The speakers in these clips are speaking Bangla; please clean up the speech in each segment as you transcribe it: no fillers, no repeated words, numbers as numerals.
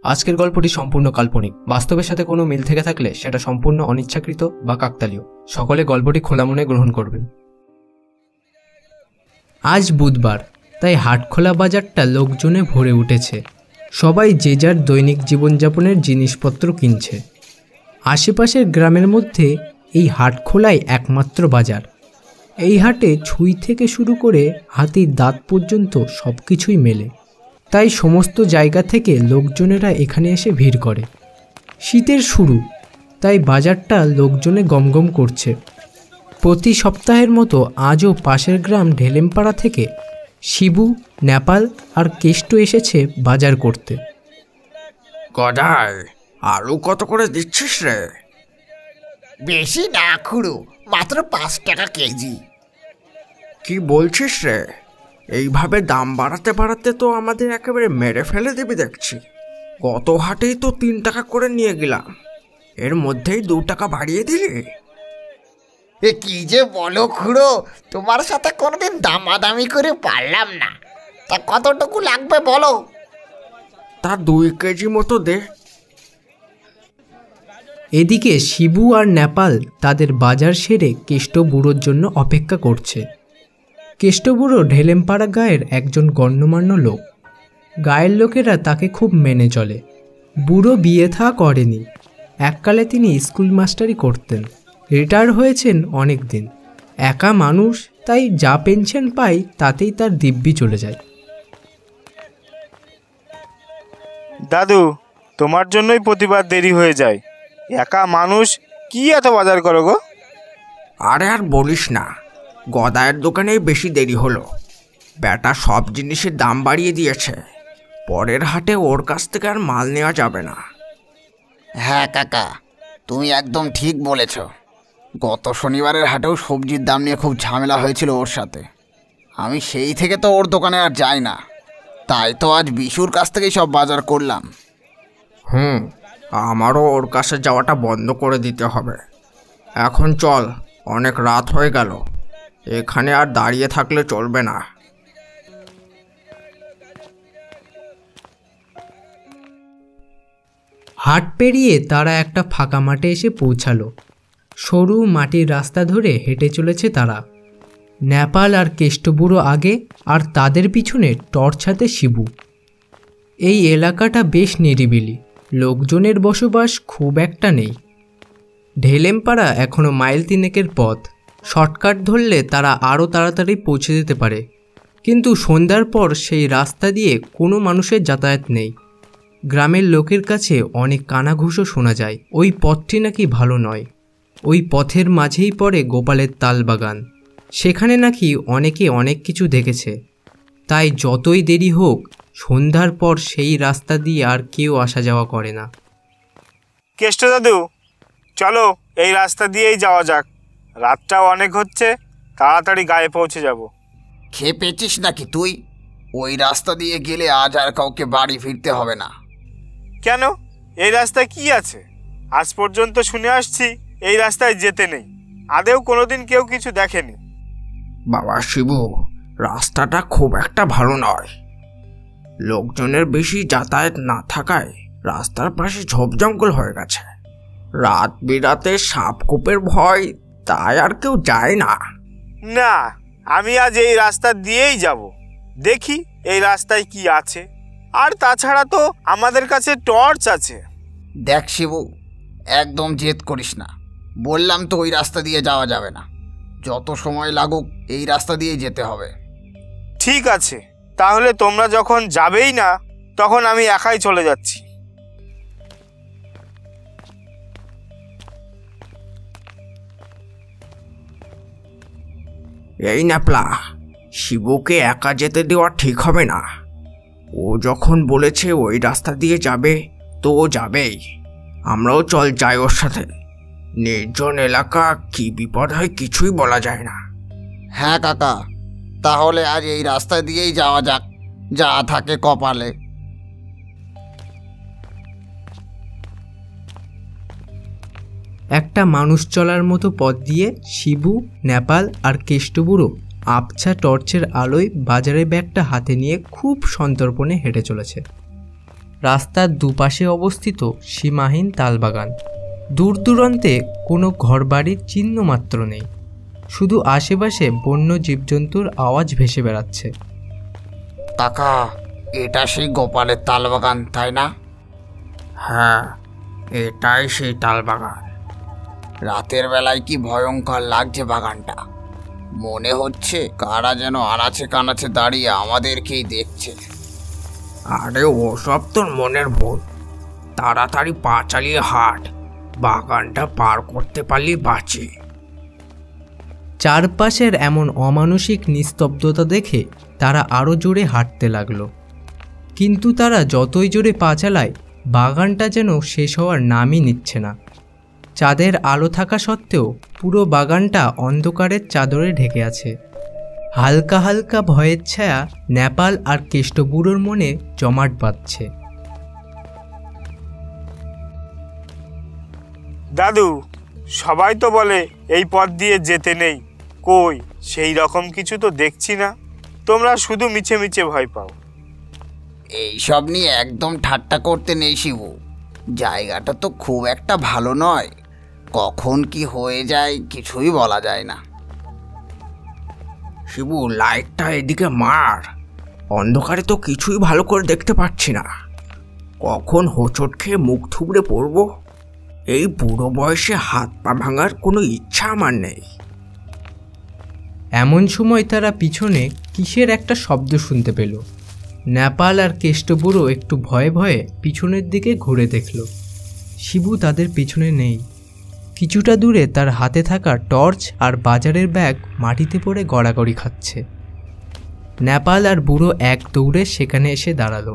আজকের গল্পটি সম্পূর্ণ কাল্পনিক। বাস্তবের সাথে কোনো মিল থেকে থাকলে সেটা সম্পূর্ণ অনিচ্ছাকৃত বা কাকতালীয়। সকলে গল্পটি খোলা মনে গ্রহণ করবেন। আজ বুধবার, তাই হাটখোলা বাজারটা লোকজনে ভরে উঠেছে। সবাই যে যার দৈনিক জীবনযাপনের জিনিসপত্র কিনছে। আশেপাশের গ্রামের মধ্যে এই হাটখোলাই একমাত্র বাজার। এই হাটে ছুঁই থেকে শুরু করে হাতির দাঁত পর্যন্ত সব কিছুই মেলে। তাই সমস্ত জায়গা থেকে লোকজনেরা এখানে এসে ভিড় করে। শীতের শুরু, তাই বাজারটা লোকজনে গমগম করছে। প্রতি সপ্তাহের মতো আজও পাশের গ্রাম ঢেলেমপাড়া থেকে শিবু, নেপাল আর কেষ্ট এসেছে বাজার করতে। গদাই, আলু কত করে দিচ্ছিস রে? বেশি না খুড়ো, মাত্র 5 টাকা কেজি। কি বলছিস রে? এইভাবে দাম বাড়াতে বাড়াতে তো আমাদের একেবারে মেরে ফেলে দেবে দেখছি। গত হাটেই তো 3 টাকা করে নিয়ে গেলাম, এর মধ্যেই 2 টাকা বাড়িয়ে দিলি। এ কি যে বলো খুড়ো, তোমার সাথে কোনোদিন দামাদামি করে পারলাম না। তা কতটুকু লাগবে বলো? তা 2 কেজি মতো দে। এদিকে শিবু আর নেপাল তাদের বাজার সেরে কেষ্ট বুড়োর জন্য অপেক্ষা করছে। কেষ্ট বুড়ো ঢেলেমপাড়া গায়ের একজন গণ্যমান্য লোক। গায়ের লোকেরা তাকে খুব মেনে চলে। বুড়ো বিয়ে থা করেনি। এককালে তিনি স্কুল মাস্টারি করতেন। রিটায়ার হয়েছেন অনেক দিন। একা মানুষ, তাই যা পেনশন পায় তাতেই তার দিব্যি চলে যায়। দাদু, তোমার জন্যই প্রতিবার দেরি হয়ে যায়। একা মানুষ, কি এত বাজার করো গো? আরে আর বলিস না, গদায়ের দোকানেই বেশি দেরি হলো। বেটা সব জিনিসের দাম বাড়িয়ে দিয়েছে। পরের হাটে ওর কাছ থেকে আর মাল নেওয়া যাবে না। হ্যাঁ কাকা, তুমি একদম ঠিক বলেছ। গত শনিবারের হাটেও সবজির দাম নিয়ে খুব ঝামেলা হয়েছিল ওর সাথে। আমি সেই থেকে তো ওর দোকানে আর যাই না। তাই তো আজ বিশুর কাছ থেকেই সব বাজার করলাম। আমারও ওর কাছে যাওয়াটা বন্ধ করে দিতে হবে। এখন চল, অনেক রাত হয়ে গেল। এখানে আর দাঁড়িয়ে থাকলে চলবে না। হাট পেরিয়ে তারা একটা ফাঁকা মাঠে এসে পৌঁছালো। সরু মাটির রাস্তা ধরে হেঁটে চলেছে তারা। নেপাল আর কেষ্টবুড়ো আগে, আর তাদের পিছনে টর্চ হাতে শিবু। এই এলাকাটা বেশ নিরিবিলি, লোকজনের বসবাস খুব একটা নেই। ঢেলেমপাড়া এখনও মাইল 3 পথ। শর্টকাট ধরলে তারা আরও তাড়াতাড়ি পৌঁছে যেতে পারে, কিন্তু সন্ধ্যার পর সেই রাস্তা দিয়ে কোনো মানুষের যাতায়াত নেই। গ্রামের লোকের কাছে অনেক কানাঘুষো শোনা যায়। ওই পথটি নাকি ভালো নয়। ওই পথের মাঝেই পড়ে গোপালের তালবাগান। সেখানে নাকি অনেকে অনেক কিছু দেখেছে। তাই যতই দেরি হোক, সন্ধ্যার পর সেই রাস্তা দিয়ে আর কেউ আসা যাওয়া করে না। কেষ্ট দাদু, চলো এই রাস্তা দিয়েই যাওয়া যাক। রাতটাও অনেক হচ্ছে, তাড়াতাড়ি গায়ে পৌঁছে যাব। খেয়ে পেয়েছিস নাকি তুই? ওই রাস্তা দিয়ে গেলে আজ আর কাউকে বাড়ি ফিরতে হবে না। কেন? এই রাস্তায় কি আছে? আজ পর্যন্ত শুনে আসছি এই রাস্তায় যেতে নেই। আদেও কোনোদিন কেউ কিছু দেখেনি। বাবা শিবু, রাস্তাটা খুব একটা ভালো নয়। লোকজনের বেশি যাতায়াত না থাকায় রাস্তার পাশে ঝোপ জঙ্গল হয়ে গেছে। রাত বিরাতে সাপখোপের ভয়, তাই আর কেউ যায় না। না, আমি আজ এই রাস্তা দিয়েই যাব। দেখি এই রাস্তায় কি আছে। আর তাছাড়া তো আমাদের কাছে টর্চ আছে। দেখ শিবু, একদম জেদ করিস না। বললাম তো ওই রাস্তা দিয়ে যাওয়া যাবে না। যত সময় লাগুক এই রাস্তা দিয়ে যেতে হবে। ঠিক আছে, তাহলে তোমরা যখন যাবেই না, তখন আমি একাই চলে যাচ্ছি। এই ন্যাপলা, শিবুকে একা যেতে দেওয়া ঠিক হবে না। ও যখন বলেছে ওই রাস্তা দিয়ে যাবে, তো ও যাবেই। আমরাও চল যাই ওর সাথে। নির্জন এলাকা, কি বিপদ হয় কিছুই বলা যায় না। হ্যাঁ কাকা, তাহলে আজ এই রাস্তা দিয়েই যাওয়া যাক, যা থাকে কপালে। একটা মানুষ চলার মতো পথ দিয়ে শিবু, নেপাল আর কেষ্টবুড়ো আবছা টর্চের আলোয় বাজারের ব্যাগটা হাতে নিয়ে খুব সন্তর্পণে হেঁটে চলেছে। রাস্তার দুপাশে অবস্থিত সীমাহীন তালবাগান। দূর দূরান্তে কোনো ঘরবাড়ির চিহ্ন মাত্র নেই, শুধু আশেপাশে বন্য জীবজন্তুর আওয়াজ ভেসে বেড়াচ্ছে। কাকা, এটা সেই গোপালের তালবাগান, তাই না? হ্যাঁ, এটাই সেই তালবাগান। রাতের বেলায় কি ভয়ঙ্কর লাগছে বাগানটা। মনে হচ্ছে কারা যেন আনাচে কানাচে দাঁড়িয়ে আমাদেরকেই দেখছে। আরে ওসব তোর মনের ভুল। তাড়াতাড়ি পা চালিয়ে হাঁট, বাগানটা পার করতে পারলেই বাঁচি। চারপাশের এমন অমানসিক নিস্তব্ধতা দেখে তারা আরও জোরে হাঁটতে লাগলো। কিন্তু তারা যতই জোরে পা চালায়, বাগানটা যেন শেষ হওয়ার নামই নিচ্ছে না। চাঁদের আলো থাকা সত্ত্বেও পুরো বাগানটা অন্ধকারের চাদরে ঢেকে আছে। হালকা হালকা ভয়ের ছায়া নেপাল আর কেষ্টবুড়োর মনে জমাট বাঁধছে। দাদু, সবাই তো বলে এই পথ দিয়ে যেতে নেই, কই সেই রকম কিছু তো দেখছি না। তোমরা শুধু মিছে মিছে ভয় পাও। এইসব নিয়ে একদম ঠাট্টা করতে নেই শিবু। জায়গাটা তো খুব একটা ভালো নয়, কখন কি হয়ে যায় কিছুই বলা যায় না। শিবু, লাইটটা এদিকে মার। অন্ধকারে তো কিছুই ভালো করে দেখতে পাচ্ছি না। কখন হোঁচট খেয়ে মুখ থুবড়ে পড়বো। এই বুড়ো বয়সে হাত পা ভাঙার কোনো ইচ্ছা আমার নেই। এমন সময় তারা পিছনে কিসের একটা শব্দ শুনতে পেল। নেপাল আর কেষ্টবুড়ো একটু ভয়ে ভয়ে পিছনের দিকে ঘুরে দেখল। শিবু তাদের পিছনে নেই। কিছুটা দূরে তার হাতে থাকা টর্চ আর বাজারের ব্যাগ মাটিতে পড়ে গড়াগড়ি খাচ্ছে। নেপাল আর বুড়ো এক দৌড়ে সেখানে এসে দাঁড়ালো।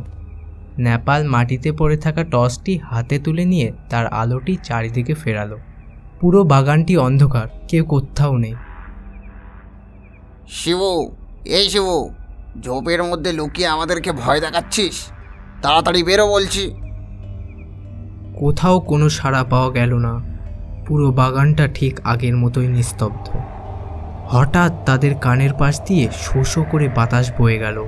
নেপাল মাটিতে পড়ে থাকা টর্চটি হাতে তুলে নিয়ে তার আলোটি চারিদিকে ফেরালো। পুরো বাগানটি অন্ধকার, কেউ কোথাও নেই। শিবু, এই শিবু, ঝোপের মধ্যে লুকিয়ে আমাদেরকে ভয় দেখাচ্ছিস? তাড়াতাড়ি বেরো বলছি। কোথাও কোনো সাড়া পাওয়া গেল না। পুরো বাগানটা ঠিক আগের মতোই নিস্তব্ধ। হঠাৎ তাদের কানের পাশ দিয়ে শো শো করে বাতাস বয়ে গেল।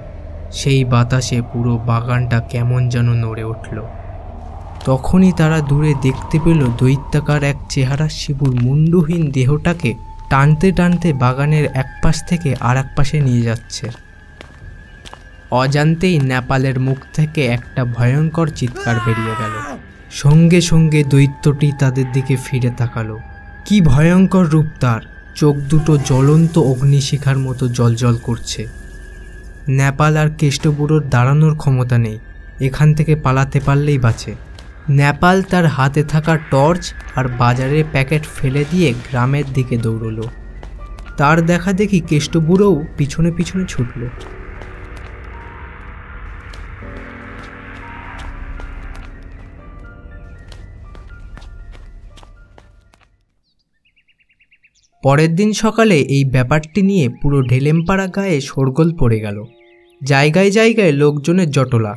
সেই বাতাসে পুরো বাগানটা কেমন যেন নড়ে উঠল। তখনই তারা দূরে দেখতে পেল দৈত্যাকার এক চেহারা শিবুর মুন্ডুহীন দেহটাকে টানতে টানতে বাগানের এক পাশ থেকে আর এক পাশে নিয়ে যাচ্ছে। অজান্তেই নেপালের মুখ থেকে একটা ভয়ঙ্কর চিৎকার বেরিয়ে গেল। সঙ্গে সঙ্গে দৈত্যটি তাদের দিকে ফিরে তাকালো। কি ভয়ঙ্কর রূপ তার! চোখ দুটো জ্বলন্ত অগ্নিশিখার মতো জ্বলজ্বল করছে। নেপাল আর কেষ্টবুড়োর দাঁড়ানোর ক্ষমতা নেই, এখান থেকে পালাতে পারলেই বাঁচে। নেপাল তার হাতে থাকা টর্চ আর বাজারের প্যাকেট ফেলে দিয়ে গ্রামের দিকে দৌড়ল। তার দেখা দেখি কেষ্টবুড়োও পিছনে পিছনে ছুটল। পরের দিন সকালে এই ব্যাপারটি নিয়ে পুরো ঢেলেমপাড়া গায়ে শোরগোল পড়ে গেল। জায়গায় জায়গায় লোকজনের জটলা।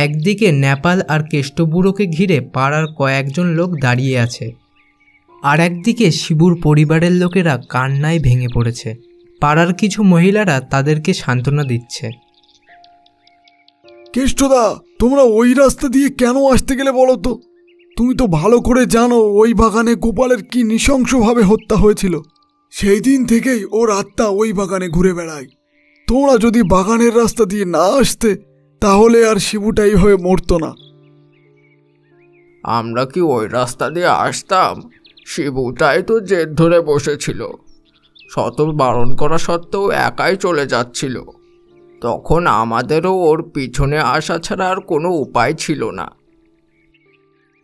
একদিকে নেপাল আর কেষ্টবুড়োকে ঘিরে পাড়ার কয়েকজন লোক দাঁড়িয়ে আছে, আর একদিকে শিবুর পরিবারের লোকেরা কান্নায় ভেঙে পড়েছে। পাড়ার কিছু মহিলারা তাদেরকে সান্ত্বনা দিচ্ছে। কেষ্টদা, তোমরা ওই রাস্তা দিয়ে কেন আসতে গেলে বলো তো? তুমি তো ভালো করে জানো ওই বাগানে গোপালের কি নৃশংসভাবে হত্যা হয়েছিল। সেই দিন থেকেই ওর আত্মা ওই বাগানে ঘুরে বেড়ায়। তোমরা যদি বাগানের রাস্তা দিয়ে না আসতে, তাহলে আর শিবুটা এইভাবে মরতো না। আমরা কি ওই রাস্তা দিয়ে আসতাম? শিবুটাই তো জেদ ধরে বসেছিল। শত বারণ করা সত্ত্বেও একাই চলে যাচ্ছিল। তখন আমাদেরও ওর পিছনে আসা ছাড়া আর কোনো উপায় ছিল না।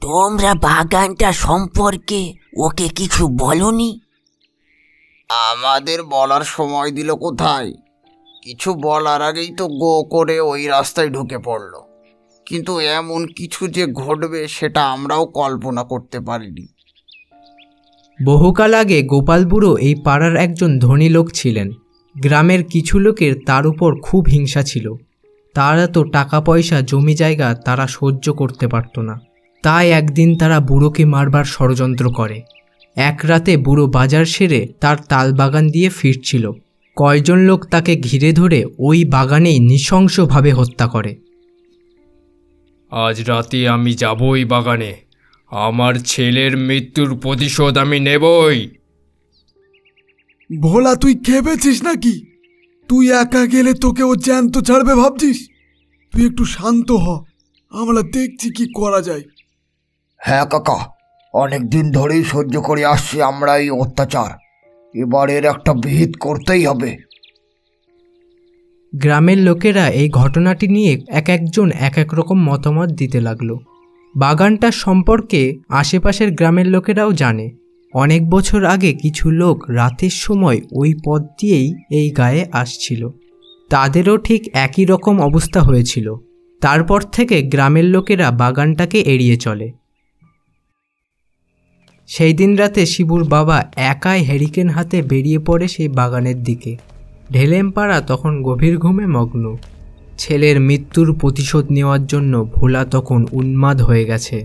তোমরা বাগানটা সম্পর্কে ওকে কিছু বলনি? আমাদের বলার সময় দিল কোথায়? কিছু বলার আগেই তো গো করে ওই রাস্তায় ঢুকে পড়ল। কিন্তু এমন কিছু যে ঘটবে সেটা আমরাও কল্পনা করতে পারিনি। বহুকাল আগে গোপাল বুড়ো এই পাড়ার একজন ধনী লোক ছিলেন। গ্রামের কিছু লোকের তার উপর খুব হিংসা ছিল। তারা তো টাকা পয়সা জমি জায়গা তারা সহ্য করতে পারত না। তাই একদিন তারা বুড়োকে মারবার ষড়যন্ত্র করে। এক রাতে বুড়ো বাজার সেরে তার তালবাগান দিয়ে ফিরছিল। কয়জন লোক তাকে ঘিরে ধরে ওই বাগানেই নৃশংসভাবে হত্যা করে। আজ রাতে আমি যাবই বাগানে। আমার ছেলের মৃত্যুর প্রতিশোধ আমি নেবই। ভোলা, তুই খেপেছিস নাকি? তুই একা গেলে তোকে ও জ্যান্ত ছাড়বে ভাবছিস? তুই একটু শান্ত হ, আমরা দেখছি কি করা যায়। হ্যাঁ কাকা, অনেক দিন ধরেই সহ্য করে আসছি আমরা এই অত্যাচার। এবার এর একটা বিহিত করতেই হবে। গ্রামের লোকেরা এই ঘটনাটি নিয়ে একজন এক রকম মতামত দিতে লাগলো। বাগানটার সম্পর্কে আশেপাশের গ্রামের লোকেরাও জানে। অনেক বছর আগে কিছু লোক রাতের সময় ওই পথ দিয়েই এই গায়ে আসছিল। তাদেরও ঠিক একই রকম অবস্থা হয়েছিল। তারপর থেকে গ্রামের লোকেরা বাগানটাকে এড়িয়ে চলে। সেই দিন রাতে শিবুর বাবা একাই হ্যারিকেন হাতে বেরিয়ে পড়ে সেই বাগানের দিকে। ঢেলেমপাড়া তখন গভীর ঘুমে মগ্ন। ছেলের মৃত্যুর প্রতিশোধ নেওয়ার জন্য ভোলা তখন উন্মাদ হয়ে গেছে।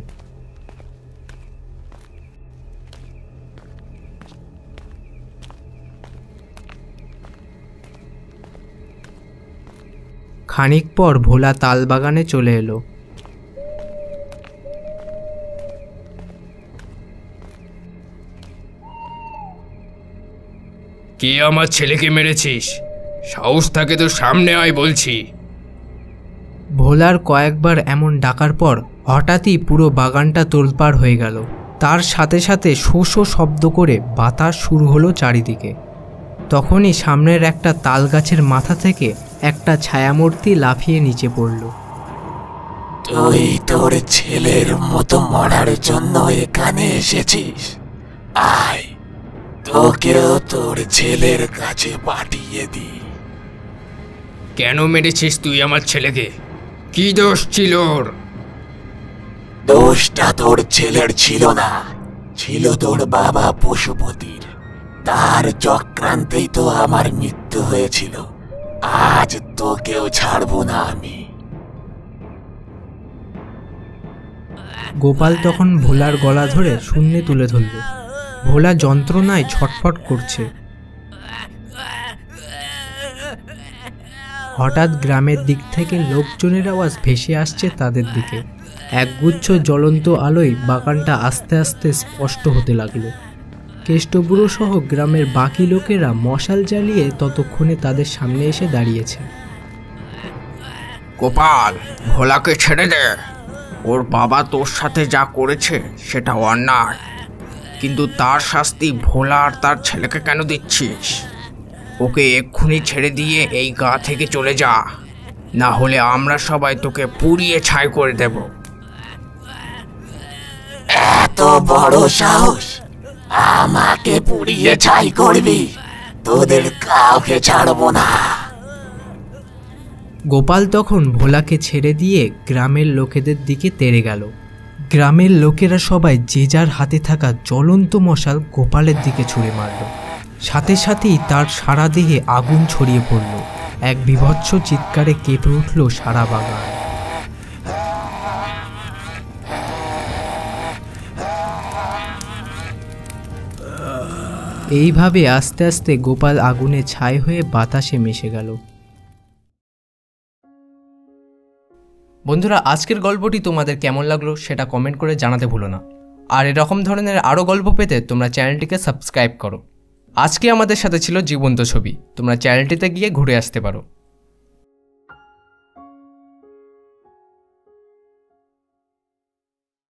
খানিক পর ভোলা তালবাগানে চলে এলো। কে আমার ছেলেকে মেরেছিস? সাহস থাকে তো সামনে আয় বলছি। ভোলার কয়েকবার এমন ডাকার পর হঠাৎই পুরো বাগানটা তোলপাড় হয়ে গেল। তার সাথে সাথে শো শো শব্দ করে বাতাস শুরু হলো চারিদিকে। তখনই সামনের একটা তাল গাছের মাথা থেকে একটা ছায়ামূর্তি লাফিয়ে নিচে পড়ল। তুই তোর ছেলের মতো মরার জন্য এখানে এসেছিস? আয়, তোকেও তোর ছেলের কাছে পাঠিয়ে দি। কেন মেরেছিস তুই আমার ছেলেকে? কি দোষ ছিল ওর? দোষটা তোর ছেলের ছিল না, ছিল তোর বাবা পশুপতির। তার চক্রান্তেই তো আমার মৃত্যু হয়েছিল। আজ তোকেও ছাড়বো না আমি। গোপাল তখন ভোলার গলা ধরে শূন্যে তুলে ধরল। ভোলা যন্ত্রণায় ছটফট করছে। হঠাৎ গ্রামের দিক থেকে লোকজনের আওয়াজ ভেসে আসছে তাদের দিকে। একগুচ্ছ জ্বলন্ত আলোয় বাগানটা আস্তে আস্তে স্পষ্ট হতে লাগলো। কেষ্টবুড়ো সহ গ্রামের বাকি লোকেরা মশাল জ্বালিয়ে ততক্ষণে তাদের সামনে এসে দাঁড়িয়েছে। গোপাল, ভোলাকে ছেড়ে দে। ওর বাবা তোর সাথে যা করেছে সেটা অন্যায়, কিন্তু তার শাস্তি ভোলা আর তার ছেলেকে কেন দিচ্ছিস? ওকে এক্ষুনি ছেড়ে দিয়ে এই গা থেকে চলে যা, না হলে আমরা সবাই তোকে পুড়িয়ে ছাই করে দেব। এত বড় সাহস! আমাকে পুড়িয়ে ছাই করবি? তোদের কাউকে ছাড়বো না। গোপাল তখন ভোলাকে ছেড়ে দিয়ে গ্রামের লোকেদের দিকে তেড়ে গেল। গ্রামের লোকেরা সবাই যে যার হাতে থাকা জ্বলন্ত মশাল গোপালের দিকে ছুঁড়ে মারল। সাথে সাথেই তার সারা দেহে আগুন ছড়িয়ে পড়ল। এক বীভৎস চিৎকারে কেঁপে উঠল সারা বাগান। এইভাবে আস্তে আস্তে গোপাল আগুনে ছাই হয়ে বাতাসে মিশে গেল। বন্ধুরা, আজকের গল্পটি তোমাদের কেমন লাগলো সেটা কমেন্ট করে জানাতে ভুলো না। আর এরকম ধরনের আরও গল্প পেতে তোমরা চ্যানেলটিকে সাবস্ক্রাইব করো। আজকে আমাদের সাথে ছিল জীবন্ত ছবি। তোমরা চ্যানেলটিতে গিয়ে ঘুরে আসতে পারো।